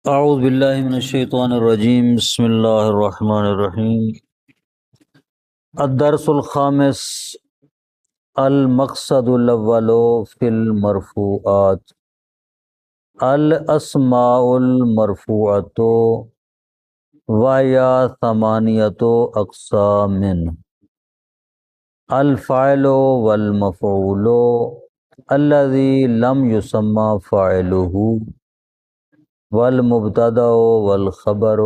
اعوذ باللہ من الشیطان الرجیم، بسم اللہ الرحمن الرحیم۔ الدرس الخامس، المقصد الاول فی المرفوعات، الاسماء المرفوعۃ ویا ثمانیۃ اقسام، الفاعل والمفعول الذی لم یسمى فاعلہ، والمبتدأ والخبر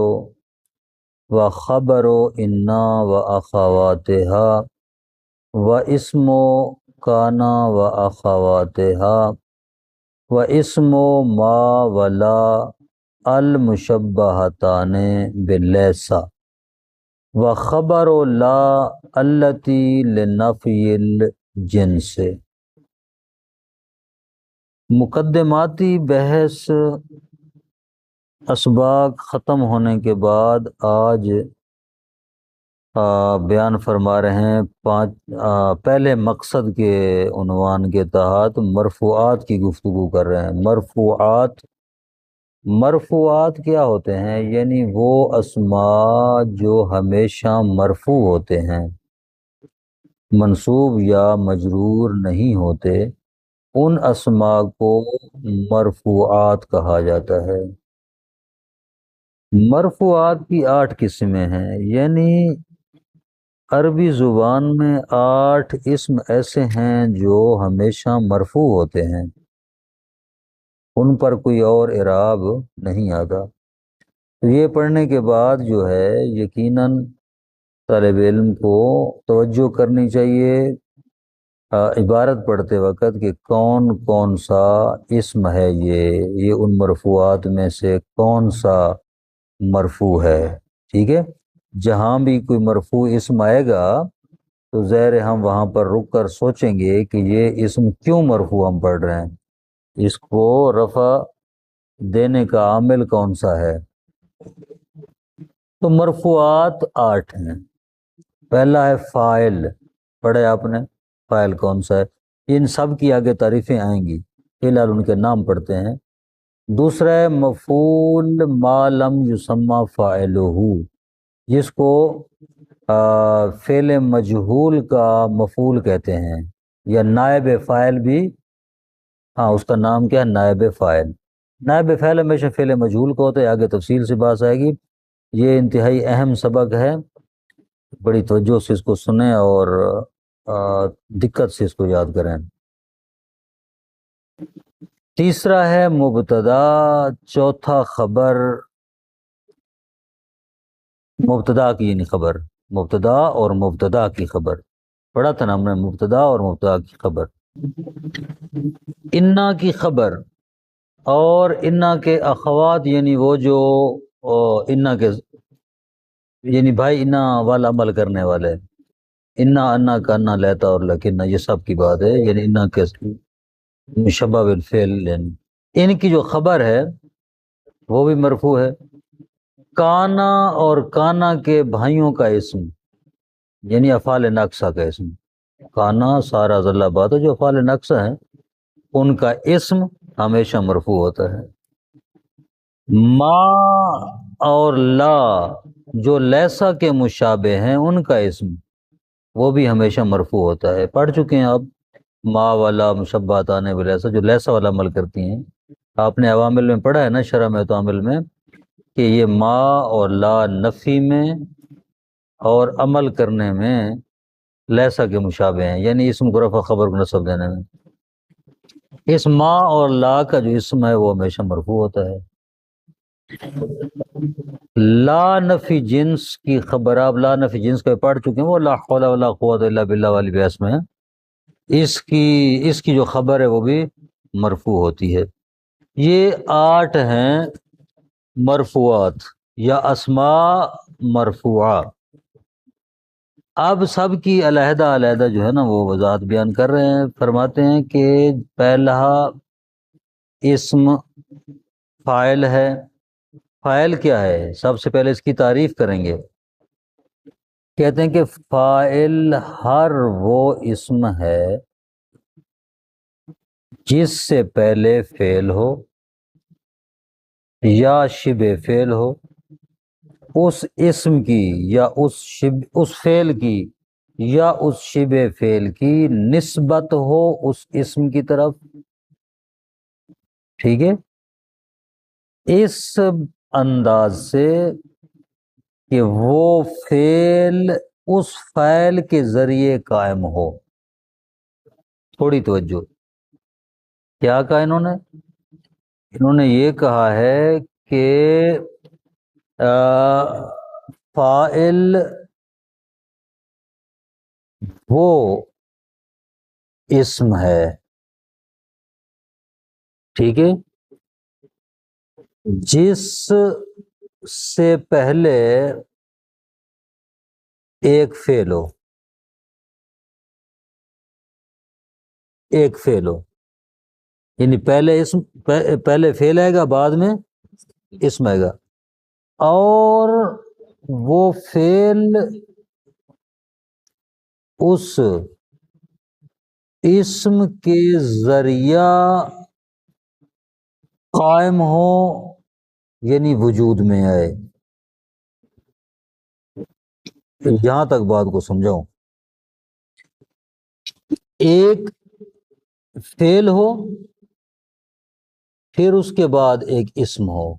وخبر انا واخواتها واسم کانا واخواتها واسم ما ولا المشبہتان باللیس وخبر لا التی لنفی الجنس۔ مقدماتی بحث اسباق ختم ہونے کے بعد آج بیان فرما رہے ہیں پہلے مقصد کے عنوان کے تحت مرفوعات کی گفتگو کر رہے ہیں۔ مرفوعات کیا ہوتے ہیں؟ یعنی وہ اسماء جو ہمیشہ مرفوع ہوتے ہیں، منصوب یا مجرور نہیں ہوتے، ان اسماء کو مرفوعات کہا جاتا ہے۔ مرفوعات کی 8 قسمیں ہیں، یعنی عربی زبان میں 8 اسم ایسے ہیں جو ہمیشہ مرفوع ہوتے ہیں، ان پر کوئی اور اعراب نہیں آتا۔ تو یہ پڑھنے کے بعد جو ہے یقیناً طالب علم کو توجہ کرنی چاہیے عبارت پڑھتے وقت کہ کون کون سا اسم ہے، یہ ان مرفوعات میں سے کون سا مرفوع ہے۔ ٹھیک ہے، جہاں بھی کوئی مرفوع اسم آئے گا تو ظاہر ہم وہاں پر رک کر سوچیں گے کہ یہ اسم کیوں مرفوع ہم پڑھ رہے ہیں، اس کو رفع دینے کا عامل کون سا ہے۔ تو مرفوعات 8 ہیں۔ پہلا ہے فاعل، پڑھے آپ نے؟ فاعل کون سا ہے؟ ان سب کی آگے تعریفیں آئیں گی، فی الحال ان کے نام پڑھتے ہیں۔ دوسرا ہے مفعول ما لم یسمى فاعلہ، جس کو فعل مجہول کا مفعول کہتے ہیں، یا نائب فاعل بھی، ہاں اس کا نام کیا ہے؟ نائب فاعل۔ نائب فاعل ہمیشہ فعل مجہول کا ہوتا ہے، آگے تفصیل سے بات آئے گی۔ یہ انتہائی اہم سبق ہے، بڑی توجہ سے اس کو سنیں اور دقت سے اس کو یاد کریں۔ تیسرا ہے مبتدا، چوتھا خبر، مبتدا کی یعنی خبر، مبتدا اور مبتدا کی خبر پڑھا تھا نا ہم نے، مبتدا اور مبتدا کی خبر۔ انا کی خبر اور انا کے اخوات، یعنی وہ جو انا کے یعنی بھائی انا والا عمل کرنے والے، انا انا کا انا لیتا اور لیکن یہ سب کی بات ہے، یعنی انا کے مشبہ بالفعل، یعنی ان کی جو خبر ہے وہ بھی مرفوع ہے۔ کانا اور کانا کے بھائیوں کا اسم، یعنی افعال ناقصہ کا اسم، کانا سارا ذلہ بات ہے جو افعال ناقصہ ہیں، ان کا اسم ہمیشہ مرفوع ہوتا ہے۔ ما اور لا جو لیسا کے مشابہ ہیں، ان کا اسم وہ بھی ہمیشہ مرفوع ہوتا ہے۔ پڑھ چکے ہیں آپ ما والا مشبہات آنے والا ایسا جو لیسا والا عمل کرتی ہیں، آپ نے عوامل میں پڑھا ہے نا، شرح میں تو عامل میں، کہ یہ ما اور لا نفی میں اور عمل کرنے میں لیسا کے مشابہ ہیں، یعنی اسم کو رفع خبر کو نصب دینے میں۔ اس ما اور لا کا جو اسم ہے وہ ہمیشہ مرفوع ہوتا ہے۔ لا نفی جنس کی خبر، آپ لا نفی جنس کا پڑھ چکے ہیں، وہ لا حول ولا قوت الا باللہ والی بحث میں اس کی جو خبر ہے وہ بھی مرفوع ہوتی ہے۔ یہ 8 ہیں مرفوعات یا اسماء مرفوعہ۔ اب سب کی علیحدہ علیحدہ جو ہے نا وہ وضاحت بیان کر رہے ہیں، فرماتے ہیں کہ پہلا اسم فاعل ہے۔ فاعل کیا ہے؟ سب سے پہلے اس کی تعریف کریں گے۔ کہتے ہیں کہ فاعل ہر وہ اسم ہے جس سے پہلے فعل ہو، یا شب فعل ہو اس اسم کی یا اس فعل کی یا اس شب فعل کی نسبت ہو اس اسم کی طرف، ٹھیک ہے، اس انداز سے کہ وہ فعل اس فاعل کے ذریعے قائم ہو۔ تھوڑی توجہ، کیا کہا انہوں نے یہ کہا ہے کہ فاعل وہ اسم ہے، ٹھیک ہے، جس سے پہلے ایک فعل ہو، ایک فعل ہو، یعنی پہلے فعل آئے گا، بعد میں اسم آئے گا، اور وہ فعل اس اسم کے ذریعہ قائم ہو، یعنی وجود میں آئے۔ یہاں تک بات کو سمجھاؤں، ایک فعل ہو پھر اس کے بعد ایک اسم ہو،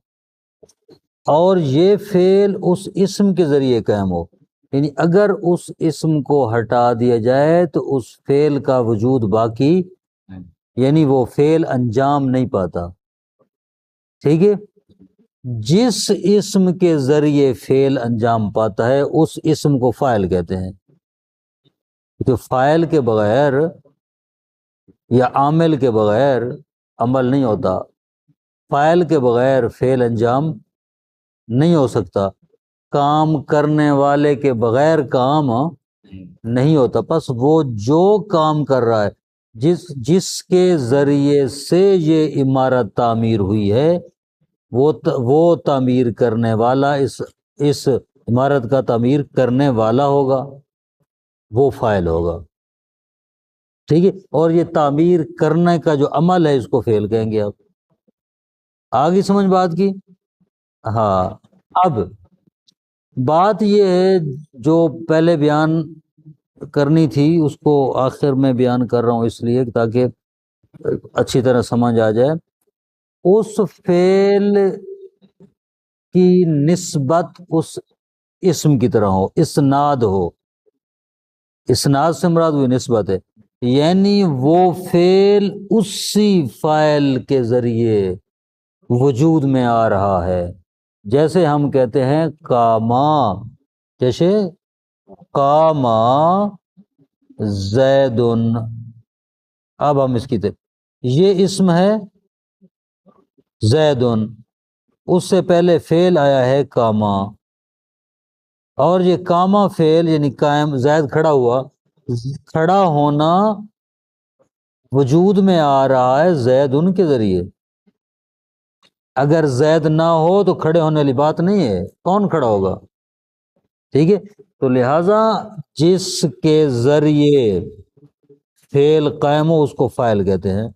اور یہ فعل اس اسم کے ذریعے قائم ہو، یعنی اگر اس اسم کو ہٹا دیا جائے تو اس فعل کا وجود باقی، یعنی وہ فعل انجام نہیں پاتا، ٹھیک ہے۔ جس اسم کے ذریعے فعل انجام پاتا ہے اس اسم کو فاعل کہتے ہیں، تو فاعل کے بغیر یا عامل کے بغیر عمل نہیں ہوتا، فاعل کے بغیر فعل انجام نہیں ہو سکتا، کام کرنے والے کے بغیر کام نہیں ہوتا، پس وہ جو کام کر رہا ہے، جس کے ذریعے سے یہ عمارت تعمیر ہوئی ہے، وہ تعمیر کرنے والا اس عمارت کا تعمیر کرنے والا ہوگا، وہ فاعل ہوگا، ٹھیک ہے، اور یہ تعمیر کرنے کا جو عمل ہے اس کو فعل کہیں گے۔ آپ آگے سمجھ بات کی؟ ہاں، اب بات یہ ہے جو پہلے بیان کرنی تھی اس کو آخر میں بیان کر رہا ہوں، اس لیے تاکہ اچھی طرح سمجھ آ جائے۔ اس فعل کی نسبت اس اسم کی طرح ہو، اسناد ہو، اسناد سے مراد ہوئی نسبت ہے، یعنی وہ فعل اسی فاعل کے ذریعے وجود میں آ رہا ہے، جیسے ہم کہتے ہیں کاما، جیسے کاما زیدن، اب ہم اس کی یہ اسم ہے زیدن، اس سے پہلے فعل آیا ہے کاما، اور یہ کاما فعل یعنی قائم، زید کھڑا ہوا، کھڑا ہونا وجود میں آ رہا ہے زیدن کے ذریعے، اگر زید نہ ہو تو کھڑے ہونے والی بات نہیں ہے، کون کھڑا ہوگا، ٹھیک ہے، تو لہذا جس کے ذریعے فعل قائم ہو اس کو فاعل کہتے ہیں۔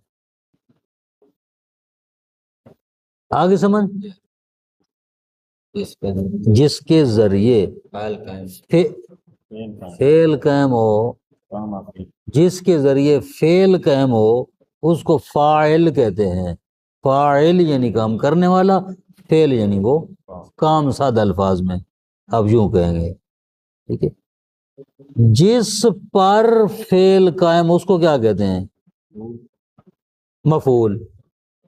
آگے سمجھ، جس کے ذریعے فعل قائم ہو، جس کے ذریعے فعل قائم ہو اس کو فاعل کہتے ہیں، فاعل یعنی کام کرنے والا، فعل یعنی وہ کام، سادہ الفاظ میں اب یوں کہیں گے، ٹھیک ہے۔ جس پر فعل قائم اس کو کیا کہتے ہیں؟ مفعول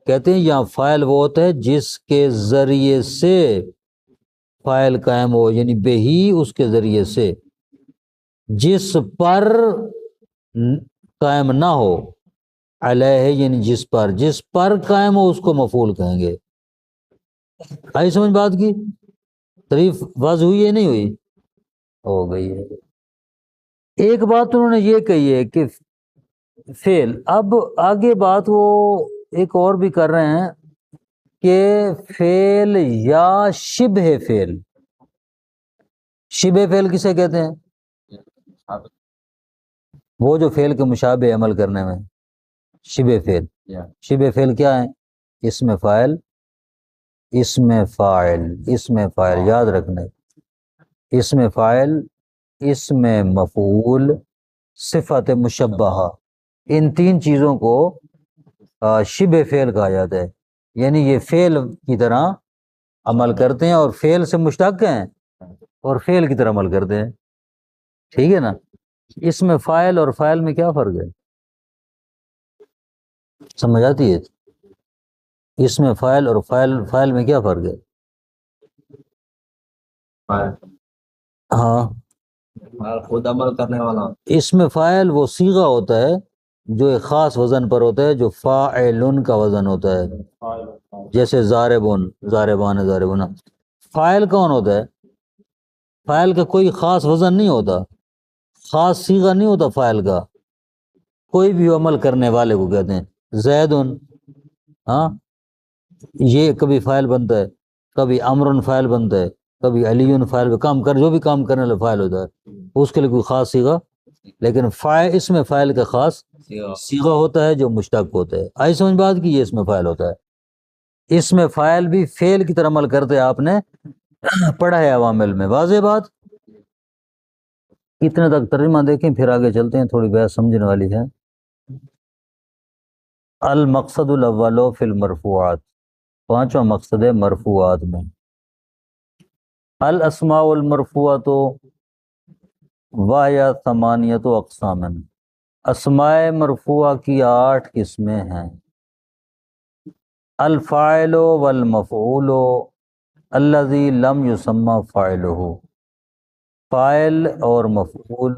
کہتے ہیں، یا فاعل وہ ہوتا ہے جس کے ذریعے سے فاعل قائم ہو، یعنی بے ہی اس کے ذریعے سے، جس پر قائم نہ ہو، علیہ یعنی جس پر قائم ہو اس کو مفعول کہیں گے۔ آئی سمجھ بات کی؟ تعریف واضح ہوئی ہے نہیں ہوئی؟ ہو گئی ہے۔ ایک بات انہوں نے یہ کہی ہے کہ فعل، اب آگے بات وہ ایک اور بھی کر رہے ہیں کہ فعل یا شبہ فعل، شبہ فعل کسے کہتے ہیں؟ وہ جو فعل کے مشابہ عمل کرنے میں، شبہ فعل، شبہ فعل کیا ہے؟ اسم فاعل اسم فاعل، اسم فاعل یاد رکھنا، اسم فاعل، اسم مفعول، صفت مشبہہ، ان تین چیزوں کو شبہ فعل کہا جاتا ہے، یعنی یہ فعل کی طرح عمل کرتے ہیں اور فعل سے مشتق ہیں اور فعل کی طرح عمل کرتے ہیں، ٹھیک ہے نا؟ اسم فاعل اور فاعل میں کیا فرق ہے، سمجھ آتی ہے؟ اسم فاعل اور فاعل میں کیا فرق ہے؟ ہاں، خود عمل کرنے والا، اسم فاعل وہ صیغہ ہوتا ہے جو ایک خاص وزن پر ہوتا ہے، جو فاعلن کا وزن ہوتا ہے، جیسے ضاربن، ضاربان، ضاربن۔ فاعل کون ہوتا ہے؟ فاعل کا کوئی خاص وزن نہیں ہوتا، خاص صیغہ نہیں ہوتا فاعل کا، کوئی بھی عمل کرنے والے کو کہتے ہیں۔ زیدن، ہاں، یہ کبھی فاعل بنتا ہے، کبھی امرن فاعل بنتا ہے، کبھی علیٌ فاعل، کام کر جو بھی کام کرنے والا فاعل ہوتا ہے اس کے لیے کوئی خاص صیغہ، لیکن فاعل، اس میں فاعل کا خاص صیغہ ہوتا ہے جو مشتق ہوتا ہے۔ آئی سمجھ بات کی؟ یہ اس میں فاعل ہوتا ہے، اس میں فاعل بھی فعل کی طرح عمل کرتے ہیں، آپ نے پڑھا ہے عوامل میں، واضح بات؟ کتنے تک ترجمہ دیکھیں پھر آگے چلتے ہیں، تھوڑی بحث سمجھنے والی ہے۔ المقصد الاول فی المرفوعات، پانچواں مقصد ہے مرفوعات میں۔ الاسماء المرفوعات وہی ثمانیۃ اقسام، اسماء مرفوعہ کی 8 قسمیں ہیں۔ الفاعل والمفعول الذی لم یسمى فاعلہ، فاعل اور مفعول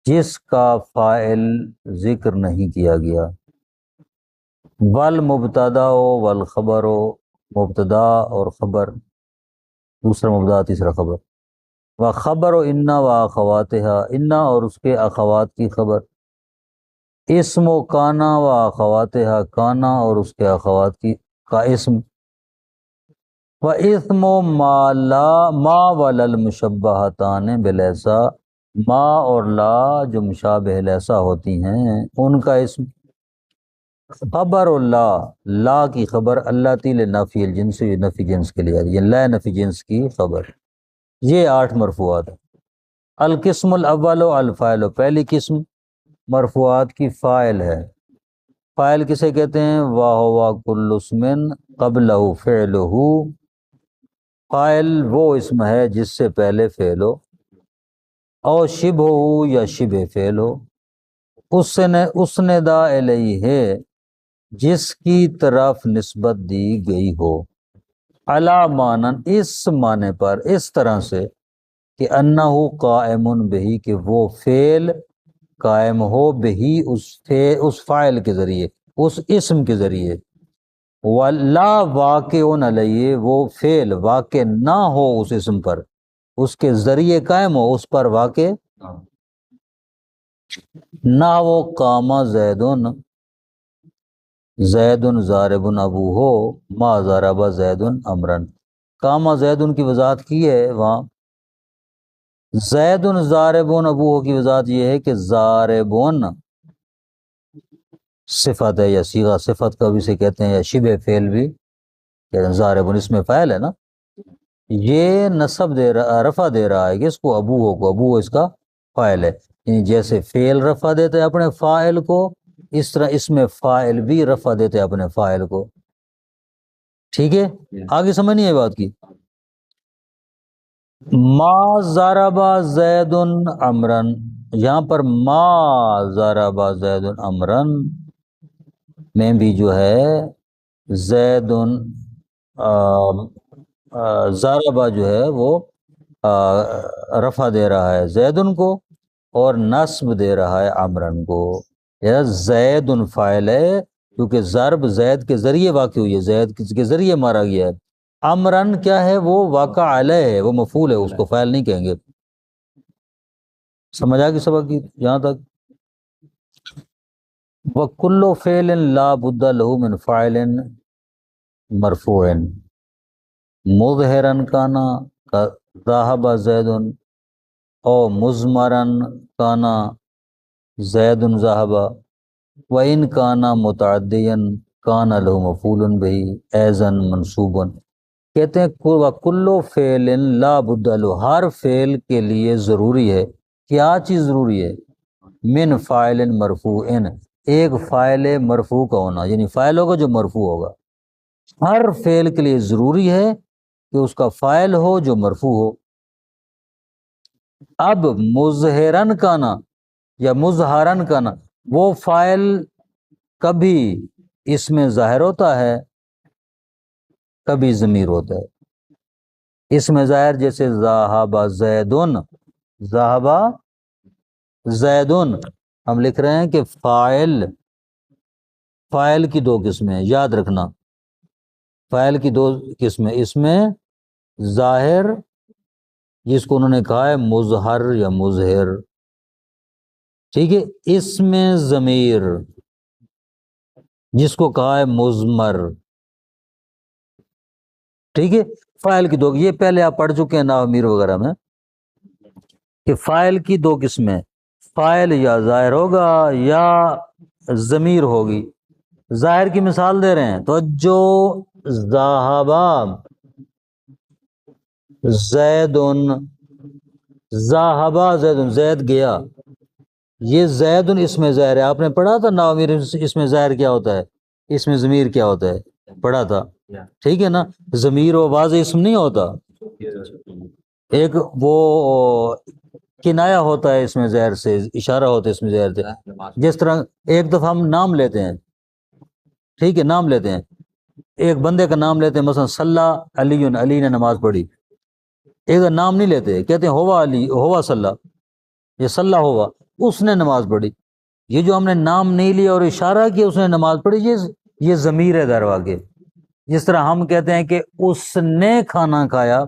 جس کا فاعل ذکر نہیں کیا گیا۔ والمبتدا والخبر، مبتدا اور خبر، دوسرا مبتدا تیسرا خبر۔ وخبر انا واخواتها، انا اور اس کے اخوات کی خبر۔ اسم و کانا و اخواتها، کانا اور اس کے اخوات کی کا اسم۔ و اسم و ما ولل مشبہتان بلیسا، ما اور لا جو مشابہ لیسا ہوتی ہیں ان کا اسم۔ خبر اللہ، لا کی خبر، اللہ تیل نفی الجنس، یہ نفی جنس کے لیے یہ لا نفی جنس کی خبر، یہ 8 مرفوعات ہیں۔ القسم الاول الفاعل، پہلی قسم مرفوعات کی فاعل ہے۔ فاعل کسے کہتے ہیں؟ وَهُوَ كُلُّ اسْمٍ قَبْلَهُ فِعْلُهُ، فاعل وہ اسم ہے جس سے پہلے فعل ہو، او شبہ یا شبہ فعل ہو، اسندا الیہ جس کی طرف نسبت دی گئی ہو، علی مانن اس معنی پر، اس طرح سے کہ انہ قائم بہی، کہ وہ فعل قائم ہو بہی اس فاعل کے ذریعے، اس اسم کے ذریعے۔ ولا واقع علیہ، وہ فعل واقع نہ ہو اس اسم پر، اس کے ذریعے قائم ہو، اس پر واقع نہ وہ قامہ زیدن، زیدن ضارب ابو ہو، ما ضرب زیدن امرن، قامہ زیدن کی وضاحت کی ہے وہاں۔ زیدن ضاربون ابو ہو کی وضاحت یہ ہے کہ ضاربون صفت ہے یا صیغہ صفت کا بھی سے کہتے ہیں، یا شبہ فعل بھی کہتے ہیں۔ ضاربون اس میں فاعل ہے نا، یہ نصب دے رہا، رفع دے رہا ہے کہ اس کو ابو ہو کو، ابو ہو اس کا فاعل ہے، یعنی جیسے فعل رفع دیتے ہیں اپنے فاعل کو، اس طرح اس میں فاعل بھی رفع دیتے ہیں اپنے فاعل کو، ٹھیک ہے؟ آگے سمجھ نہیں آئی بات کی؟ ما ضرب زید امرن، یہاں پر ما ضرب زید امرن میں بھی جو ہے زید ضربہ جو ہے وہ رفع دے رہا ہے زیدن کو اور نصب دے رہا ہے امرن کو، یا زید فاعل ہے کیونکہ ضرب زید کے ذریعے واقع ہوئی ہے، زید کے ذریعے مارا گیا ہے۔ امرن کیا ہے؟ وہ واقع علیہ ہے، وہ مفعول ہے، اس کو فاعل نہیں کہیں گے۔ سمجھ آ گئی سبق کی یہاں تک؟ وَكُلُّ فِعْلٍ لَا بُدَّ لَهُ مِنْ فَاعِلٍ مَرْفُوعٍ مُظْهِرًا كَانَ كَذَهَبَ زَيْدٌ او مُزْمَرًا كَانَ زَيْدٌ ذَهَبَ وَإِنْ كَانَ مُتَعَدِّيًا کان لہ مفعول بہ ایزن منصوبن، کہتے ہیں کلو فعل لا بد لہ، ہر فعل کے لیے ضروری ہے، کیا چیز ضروری ہے؟ من فاعل مرفوع، ایک فاعل مرفوع کا ہونا، یعنی فاعل ہوگا جو مرفوع ہوگا، ہر فعل کے لیے ضروری ہے کہ اس کا فاعل ہو جو مرفوع ہو۔ اب مظہرن کانا یا مظہرن کانا، وہ فاعل کبھی اس میں ظاہر ہوتا ہے کبھی ضمیر ہوتا ہے، اس میں ظاہر جیسے ذہب زیدن، ذہب زیدن، ہم لکھ رہے ہیں کہ فاعل کی دو قسمیں، یاد رکھنا فاعل کی دو قسمیں، اس میں ظاہر جس کو انہوں نے کہا ہے مظہر یا مظہر، ٹھیک ہے، اس میں ضمیر جس کو کہا ہے مضمر، ٹھیک ہے، فاعل کی دو، یہ پہلے آپ پڑھ چکے ہیں نحو میر وغیرہ میں کہ فاعل کی دو قسمیں، فاعل یا ظاہر ہوگا یا ضمیر ہوگی۔ ظاہر کی مثال دے رہے ہیں تو جو ذہبا زیدن، ذہبا زیدن، زید گیا، یہ زیدن اس میں ظاہر ہے، آپ نے پڑھا تھا نحو میر اس میں ظاہر کیا ہوتا ہے، اس میں ضمیر کیا ہوتا ہے، پڑھا تھا، ٹھیک ہے نا، ضمیر و واضح اسم نہیں ہوتا، ایک وہ کنایا ہوتا ہے اس میں ظاہر سے، اشارہ ہوتا ہے اس میں ظاہر سے، جس طرح ایک دفعہ ہم نام لیتے ہیں، ٹھیک ہے، نام لیتے ہیں، ایک بندے کا نام لیتے ہیں، مثلا صلی علی، علی نے نماز پڑھی، ایک نام نہیں لیتے، کہتے ہیں ہوا علی، ہوا صلی، یہ صلی ہوا، اس نے نماز پڑھی، یہ جو ہم نے نام نہیں لیا اور اشارہ کیا اس نے نماز پڑھی، یہ ضمیر ہے دروا کے۔ جس طرح ہم کہتے ہیں کہ اس نے کھانا کھایا،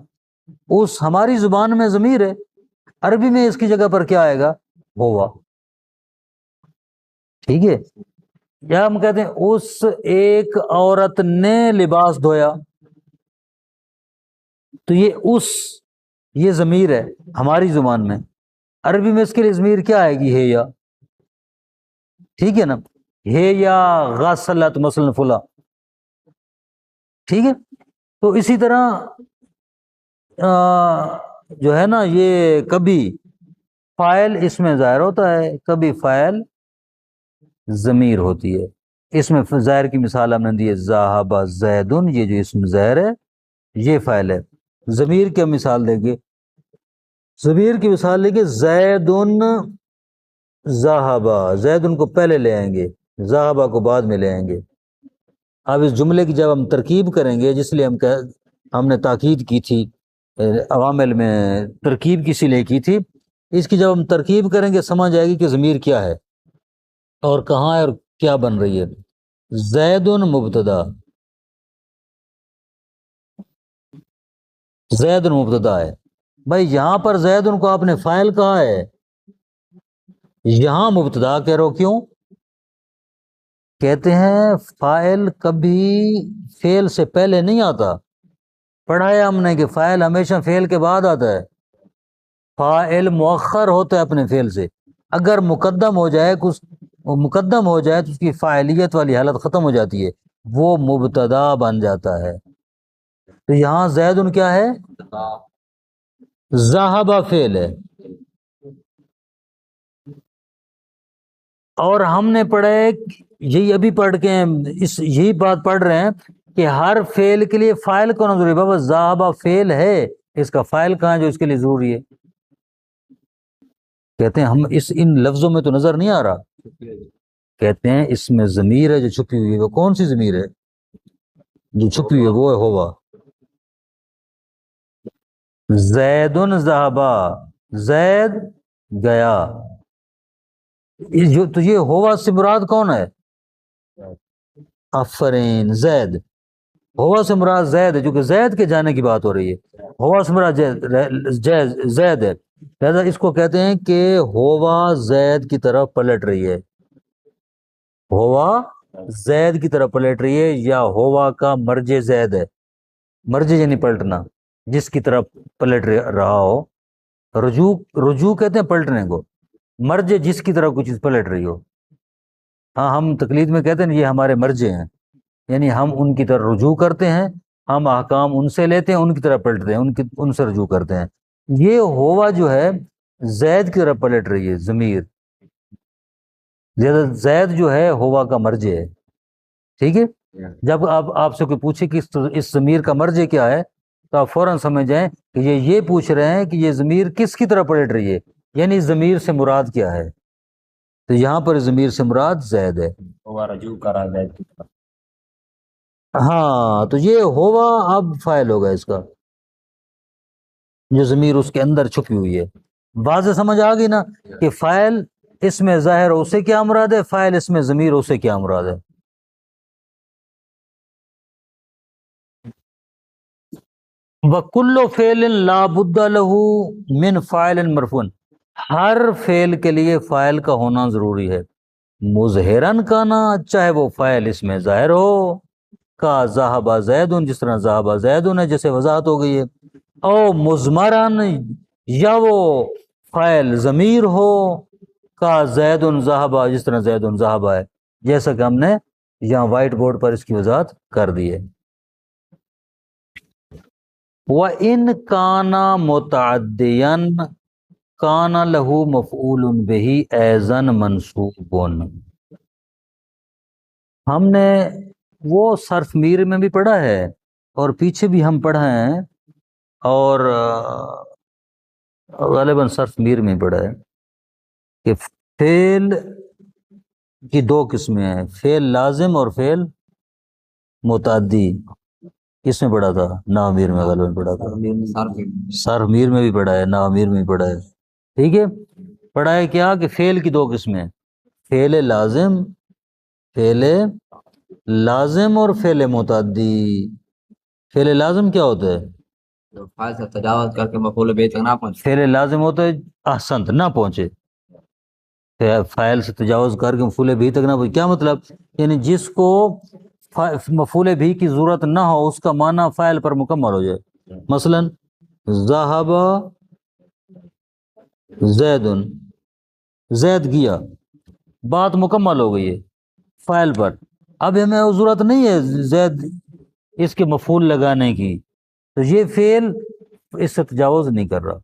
اس ہماری زبان میں ضمیر ہے، عربی میں اس کی جگہ پر کیا آئے گا؟ ہوا، ٹھیک ہے، یا ہم کہتے ہیں اس ایک عورت نے لباس دھویا، تو یہ ضمیر ہے ہماری زبان میں، عربی میں اس کے لیے ضمیر کیا آئے گی؟ ہے یا، ٹھیک ہے نا، ہے یا غسلت مثلا فلاں، ٹھیک ہے، تو اسی طرح جو ہے نا، یہ کبھی فاعل اس میں ظاہر ہوتا ہے کبھی فاعل ضمیر ہوتی ہے، اس میں ظاہر کی مثال ہم نے دی ہے ذہب زیدن، یہ جو اسم ظاہر ہے یہ فاعل ہے۔ ضمیر کی مثال دیں گے، ضمیر کی مثال لیں گے زیدن ذہبا، زیدن کو پہلے لے آئیں گے، ذہبا کو بعد میں لے آئیں گے۔ اب اس جملے کی جب ہم ترکیب کریں گے، جس لیے ہم نے تاکید کی تھی عوامل میں، ترکیب کسی لیے کی تھی، اس کی جب ہم ترکیب کریں گے سمجھ آئے گی کہ ضمیر کیا ہے اور کہاں ہے اور کیا بن رہی ہے۔ زیدن مبتدا، زیدن مبتدا ہے، بھائی یہاں پر زیدن کو آپ نے فاعل کہا ہے، یہاں مبتدا کہہ رہو، کیوں؟ کہتے ہیں فاعل کبھی فعل سے پہلے نہیں آتا، پڑھایا ہم نے کہ فاعل ہمیشہ فعل کے بعد آتا ہے، فاعل مؤخر ہوتا ہے اپنے فعل سے، اگر مقدم ہو جائے تو اس کی فاعلیت والی حالت ختم ہو جاتی ہے، وہ مبتدا بن جاتا ہے۔ تو یہاں زیدن کیا ہے؟ ذہبہ فعل ہے، اور ہم نے پڑھا ہے، یہی ابھی پڑھ کے یہی بات پڑھ رہے ہیں کہ ہر فعل کے لیے فاعل کون ضروری ہے؟ بابا ذہبہ فعل ہے، اس کا فاعل کہاں ہے جو اس کے لیے ضروری ہے؟ کہتے ہیں ہم ان لفظوں میں تو نظر نہیں آ رہا، کہتے ہیں اس میں ضمیر ہے جو چھپی ہوئی ہے، وہ کون سی ضمیر ہے جو چھپی ہوئی ہے؟ وہ ہے ہوا، زیدن ذہبا، زید گیا، تو یہ ہوا سے مراد کون ہے؟ آفرین، زید، ہوا سے مراد زید ہے، کیونکہ زید کے جانے کی بات ہو رہی ہے، ہوا سے مراد زید ہے، لہذا اس کو کہتے ہیں کہ ہوا زید کی طرف پلٹ رہی ہے، ہوا زید کی طرف پلٹ رہی ہے، یا ہوا کا مرجع زید ہے، مرجع یعنی پلٹنا، جس کی طرف پلٹ رہا ہو، رجوع کہتے ہیں پلٹنے کو، مرجع جس کی طرف کوئی چیز پلٹ رہی ہو، ہاں ہم تقلید میں کہتے ہیں یہ ہمارے مرجع ہیں، یعنی ہم ان کی طرف رجوع کرتے ہیں، ہم احکام ان سے لیتے ہیں، ان کی طرف پلٹتے ہیں، ان سے رجوع کرتے ہیں۔ یہ ہوا جو ہے زید کی طرف پلٹ رہی ہے ضمیر، زید جو ہے ہوا کا مرجع ہے، ٹھیک ہے۔ جب آپ سے کوئی پوچھے کہ اس ضمیر کا مرجع کیا ہے تو آپ فوراً سمجھ جائیں کہ یہ پوچھ رہے ہیں کہ یہ ضمیر کس کی طرف پلٹ رہی ہے، یعنی ضمیر سے مراد کیا ہے۔ تو یہاں پر ضمیر سے مراد زید ہے۔ وہ رجوع کرا زید کی طرف۔ ہاں تو یہ ہوا اب فاعل ہوگا اس کا، جو ضمیر اس کے اندر چھپی ہوئی ہے۔ واضح سمجھ آ گئی نا کہ فاعل اس میں ظاہر اسے کیا مراد ہے، فاعل اس میں ضمیر اسے کیا مراد ہے۔ وَكُلُّ فِعْلٍ لَا بُدَّ لَهُ مِنْ فَاعِلٍ مَرْفُوعٍ، ہر فعل کے لیے فاعل کا ہونا ضروری ہے، مظہراً کانا، چاہے وہ فاعل اس میں ظاہر ہو، کا ذہب زیدن، جس طرح ذہب زیدن ہے جیسے وضاحت ہو گئی ہے، او مضمراً، یا وہ فاعل ضمیر ہو، کا زیدن ذہب، جس طرح زیدن ذہب ہے، جیسا کہ ہم نے یہاں وائٹ بورڈ پر اس کی وضاحت کر دی ہے۔ وَإِنْ كَانَ مُتَعَدِّيًا كَانَ لَهُ مَفْعُولٌ بِهِ أَيْضًا مَنْصُوبٌ، ہم نے وہ صرف میر میں بھی پڑھا ہے اور پیچھے بھی ہم پڑھا ہیں، اور غالباً صرف میر میں پڑھا ہے کہ فعل کی دو قسمیں ہیں، فعل لازم اور فعل متعدی۔ کس میں پڑھا تھا؟ نامیر میں غالباً پڑھا تھا، صرف میر میں بھی پڑھا ہے، نامیر میں بھی پڑھا ہے، ٹھیک ہے۔ پڑھا ہے کیا کہ فعل کی دو قسمیں، فعل لازم، فعل لازم اور فعل متعدی۔ فعل لازم کیا ہوتا ہے؟ جو فاعل سے تجاوز کر کے مفعول به تک نہ پہنچے۔ فعل لازم ہوتا ہے احسنت، نہ پہنچے، فاعل سے تجاوز کر کے مفعول بھی تک نہ پہنچے۔ کیا مطلب؟ یعنی جس کو مفعول بھی کی ضرورت نہ ہو اس کا معنی فاعل پر مکمل ہو جائے۔ مثلا ذہب زید، زید گیا، بات مکمل ہو گئی ہے فاعل پر، اب ہمیں ضرورت نہیں ہے زید اس کے مفعول لگانے کی، تو یہ فعل اس سے تجاوز نہیں کر رہا،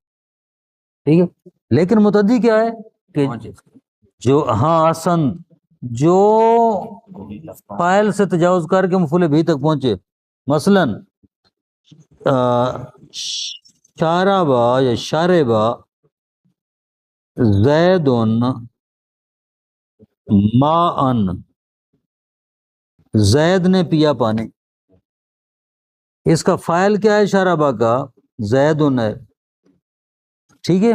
ٹھیک ہے۔ لیکن متعدی کیا ہے کہ جو ہاں آسن، جو فاعل سے تجاوز کر کے مفعول بھی تک پہنچے۔ مثلا شاربا یا شاربا زید ماء، زید نے پیا پانی، اس کا فاعل کیا ہے شاربا کا؟ زید ہے، ٹھیک ہے۔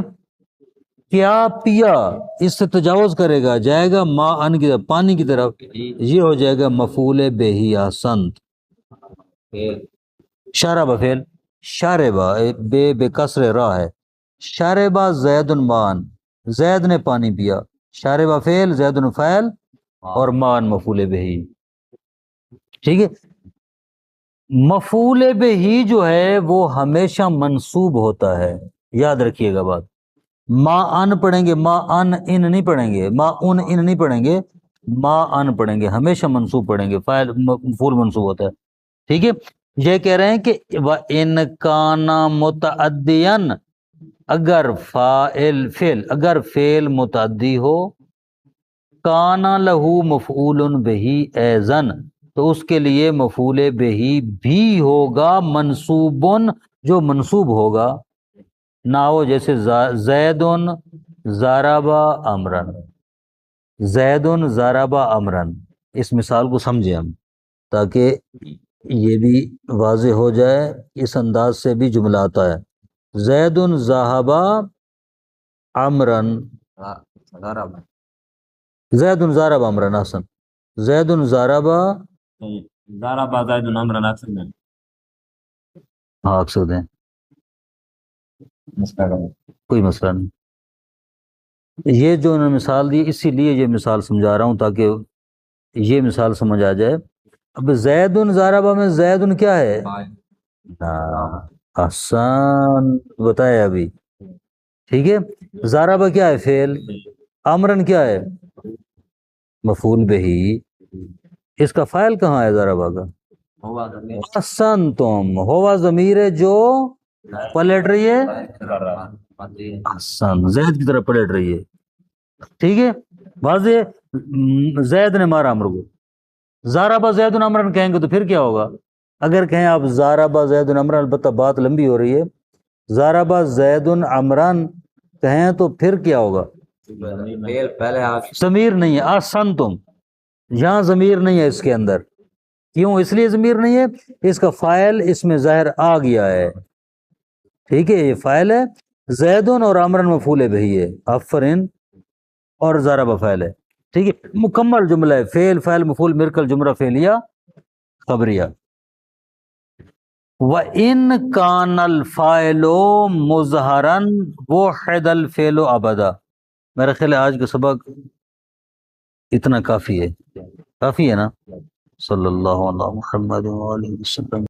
کیا پیا اس سے تجاوز کرے گا، جائے گا ماء کی طرف، پانی کی طرف، یہ ہو جائے گا مفعول بہ احسنت۔ شاربا فعل، شاربا بے کسر راہ ہے، شاربا زید ماء، زید نے پانی پیا، شاربا فعل، زید فاعل اور ماء مفعول بہ، ٹھیک ہے۔ مفعول بہ جو ہے وہ ہمیشہ منصوب ہوتا ہے، یاد رکھیے گا بات، ما ان پڑھیں گے، ما ان نہیں پڑھیں گے، ما ان نہیں پڑھیں گے، ما ان پڑھیں گے، ہمیشہ منصوب پڑھیں گے، فاعل مفعول منصوب ہوتا ہے، ٹھیک ہے۔ یہ کہہ رہے ہیں کہ وَإِنْ كَانَ مُتَعَدِّيًا، اگر اگر فعل متعدی ہو، کان لہو مفعول بہ ایضاً، تو اس کے لیے مفعول بہ بھی ہوگا منصوبن، جو منصوب ہوگا، نہ ہو جیسے زیدن ضربا امرن، زیدن ضربا امرن، اس مثال کو سمجھیں ہم تاکہ یہ بھی واضح ہو جائے، اس انداز سے بھی جملہ آتا ہے، زیدن ذہبا امرن، زیدن ضربا امرن، حسن، زیدن ضربا، ضربا زید امرا اکثر میں ہاں اکثر دیں، کوئی مسئلہ نہیں۔ یہ جو انہوں نے مثال دی اسی لیے یہ مثال سمجھا رہا ہوں تاکہ یہ مثال سمجھ آ جائے۔ اب زیدن ضربا میں زیدن کیا ہے؟ آسان بتایا ابھی، ٹھیک ہے۔ ضربا کیا ہے؟ فعل، امرن کیا ہے؟ مفعول بہ، اس کا فائل کہاں ہے ضربہ کا؟ ہوا ضمیر احسنتم، ہوا ضمیر ہے جو پلٹ رہی ہے کر رہا ہے احسن، زید کی طرف پلٹ رہی ہے، ٹھیک ہے واضح۔ زید نے مارا امر کو، ضرب زید عمرن کہیں گے تو پھر کیا ہوگا؟ اگر کہیں آپ ضرب زید عمرن، البتہ بات لمبی ہو رہی ہے، ضرب زید عمرن کہیں تو پھر کیا ہوگا؟ فعل پہلے آپ ضمیر نہیں ہے، احسنتم، یہاں ضمیر نہیں ہے اس کے اندر، کیوں؟ اس لیے ضمیر نہیں ہے، اس کا فاعل اس میں ظاہر آ گیا ہے، ٹھیک ہے، یہ فاعل ہے، زیدن اور امرن مفعول بہی ہے، آفرین، اور ضرب فاعل ہے، ٹھیک ہے، مکمل جملہ ہے، فعل فاعل مفعول مرکل جملہ فعلیہ خبریہ۔ وَإِن كَانَ الْفَاعِلُ مُظْهَرًا وُحِدَ الْفِعْلُ أَبَدًا۔ میرا خیال ہے آج کا سبق اتنا کافی ہے، کافی ہے نا؟ صلی اللہ علیہ محمد وآلہ وسلم۔